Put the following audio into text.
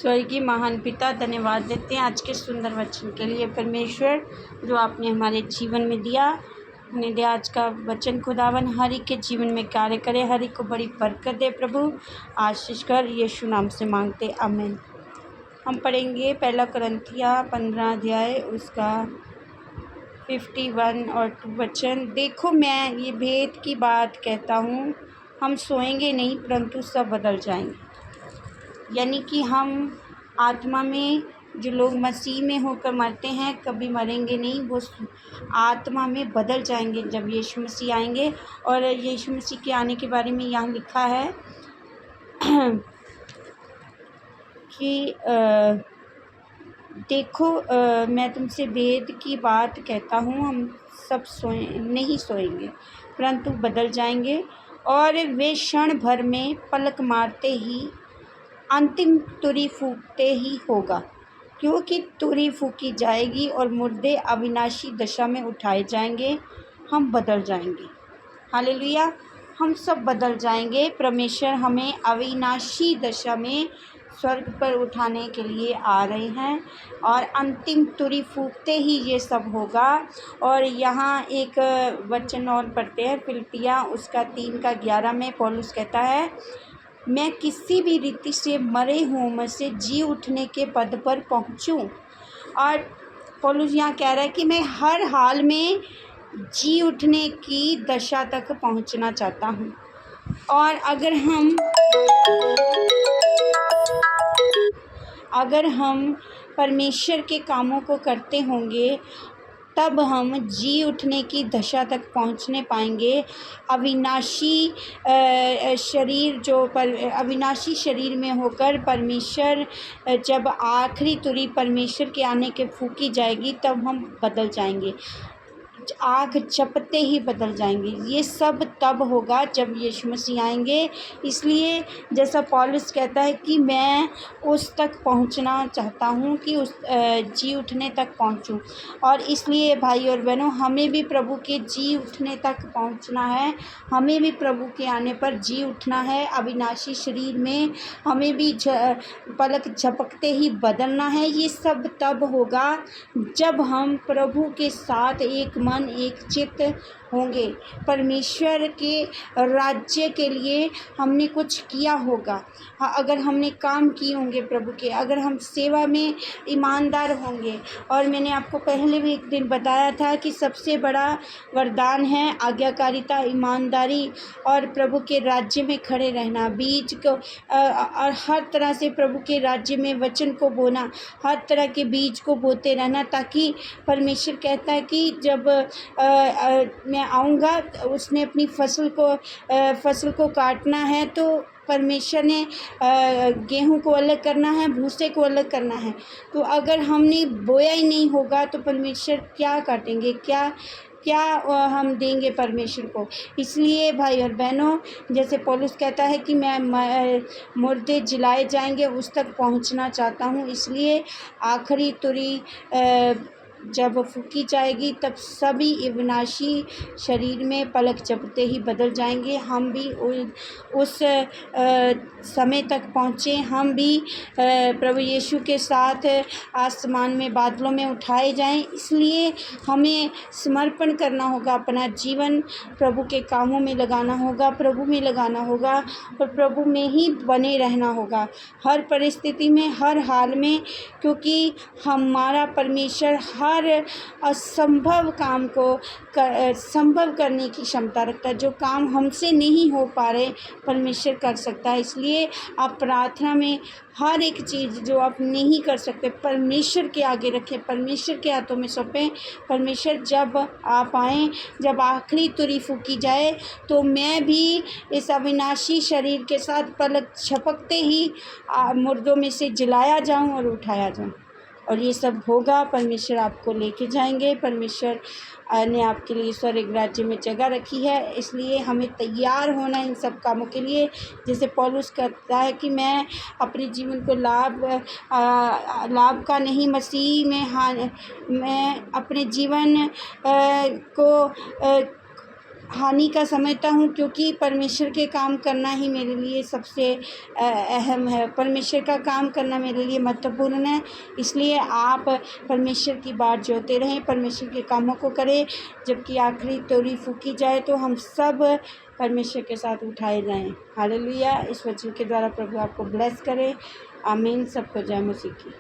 स्वर्गीय महान पिता, धन्यवाद देते हैं आज के सुंदर वचन के लिए। परमेश्वर जो आपने हमारे जीवन में दिया, उन्हें दिया आज का वचन खुदावन हर एक के जीवन में कार्य करे, हर एक को बड़ी बरकत दे। प्रभु आशीष कर, यीशु नाम से मांगते, आमीन। हम पढ़ेंगे पहला कुरिन्थियों 15 अध्याय उसका 51 और 2 वचन। देखो मैं ये भेद की बात कहता हूँ, हम सोएंगे नहीं परंतु सब बदल जाएंगे। यानी कि हम आत्मा में, जो लोग मसीह में होकर मरते हैं, कभी मरेंगे नहीं, वो आत्मा में बदल जाएंगे जब यीशु मसीह आएंगे। और यीशु मसीह के आने के बारे में यहाँ लिखा है कि देखो मैं तुमसे भेद की बात कहता हूँ, हम सब नहीं सोएंगे परंतु बदल जाएंगे, और वे क्षण भर में पलक मारते ही अंतिम तुरही फूंकते ही होगा, क्योंकि तुरही फूंकी जाएगी और मुर्दे अविनाशी दशा में उठाए जाएंगे। हम बदल जाएंगे। हालेलुया। हम सब बदल जाएंगे। परमेश्वर हमें अविनाशी दशा में स्वर्ग पर उठाने के लिए आ रहे हैं, और अंतिम तुरही फूंकते ही ये सब होगा। और यहाँ एक वचन और पढ़ते हैं, फिलिप्पियों उसका 3:11 में पौलुस कहता है, मैं किसी भी रीति से मरे हुओं में से जी उठने के पद पर पहुँचूं। और पौलुस यहाँ कह रहा है कि मैं हर हाल में जी उठने की दशा तक पहुँचना चाहता हूँ। और अगर हम परमेश्वर के कामों को करते होंगे, तब हम जी उठने की दशा तक पहुंचने पाएंगे। अविनाशी शरीर में होकर परमेश्वर, जब आखिरी तुरही परमेश्वर के आने के फूंकी जाएगी, तब हम बदल जाएंगे। आँख झपकते ही बदल जाएंगे। ये सब तब होगा जब यीशु मसीह आएंगे। इसलिए जैसा पौलुस कहता है कि मैं उस तक पहुंचना चाहता हूं, कि उस जी उठने तक पहुंचूं। और इसलिए भाई और बहनों, हमें भी प्रभु के जी उठने तक पहुंचना है। हमें भी प्रभु के आने पर जी उठना है। अविनाशी शरीर में हमें भी पलक झपकते ही बदलना है। ये सब तब होगा जब हम प्रभु के साथ एक मन एक चित्त होंगे। परमेश्वर के राज्य के लिए हमने कुछ किया होगा। अगर हमने काम किए होंगे प्रभु के, अगर हम सेवा में ईमानदार होंगे। और मैंने आपको पहले भी एक दिन बताया था कि सबसे बड़ा वरदान है आज्ञाकारिता, ईमानदारी, और प्रभु के राज्य में खड़े रहना, बीज को और हर तरह से प्रभु के राज्य में वचन को बोना, हर तरह के बीज को बोते रहना, ताकि परमेश्वर कहता है कि जब मैं आऊँगा, उसने अपनी फसल को काटना है, तो परमेश्वर ने गेहूं को अलग करना है, भूसे को अलग करना है। तो अगर हमने बोया ही नहीं होगा तो परमेश्वर क्या काटेंगे, क्या हम देंगे परमेश्वर को। इसलिए भाई और बहनों, जैसे पौलुस कहता है कि मैं मुर्दे जिलाए जाएंगे, उस तक पहुंचना चाहता हूं। इसलिए आखिरी तुरही जब फूंकी जाएगी, तब सभी अविनाशी शरीर में पलक झपकते ही बदल जाएंगे। हम भी उस समय तक पहुँचे। हम भी प्रभु यीशु के साथ आसमान में बादलों में उठाए जाएं। इसलिए हमें समर्पण करना होगा, अपना जीवन प्रभु के कामों में लगाना होगा, प्रभु में लगाना होगा, और प्रभु में ही बने रहना होगा हर परिस्थिति में, हर हाल में। क्योंकि हमारा परमेश्वर हर असंभव काम को संभव करने की क्षमता रखता है। जो काम हमसे नहीं हो पा रहे, परमेश्वर कर सकता है। इसलिए आप प्रार्थना में हर एक चीज़ जो आप नहीं कर सकते, परमेश्वर के आगे रखें, परमेश्वर के हाथों में सौंपें। परमेश्वर जब आप आएँ, जब आखिरी तुरही फूंकी जाए, तो मैं भी इस अविनाशी शरीर के साथ पलक झपकते ही मुर्दों में से जिलाया जाऊं और उठाया जाऊं। और ये सब होगा। परमेश्वर आपको लेके जाएंगे। परमेश्वर ने आपके लिए स्वर्ग राज्य में जगह रखी है। इसलिए हमें तैयार होना इन सब कामों के लिए। जैसे पौलुस कहता है कि मैं अपने जीवन को लाभ का नहीं, मसीह में मैं अपने जीवन को हानि का समझता हूँ, क्योंकि परमेश्वर के काम करना ही मेरे लिए सबसे अहम है। परमेश्वर का काम करना मेरे लिए महत्वपूर्ण है। इसलिए आप परमेश्वर की बाट जोते रहें, परमेश्वर के कामों को करें। जबकि आखिरी तुरही फूँकी जाए तो हम सब परमेश्वर के साथ उठाए जाएँ। हालेलुया। इस वचन के द्वारा प्रभु आपको ब्लेस करे। आमीन। सबको जय मसीह की।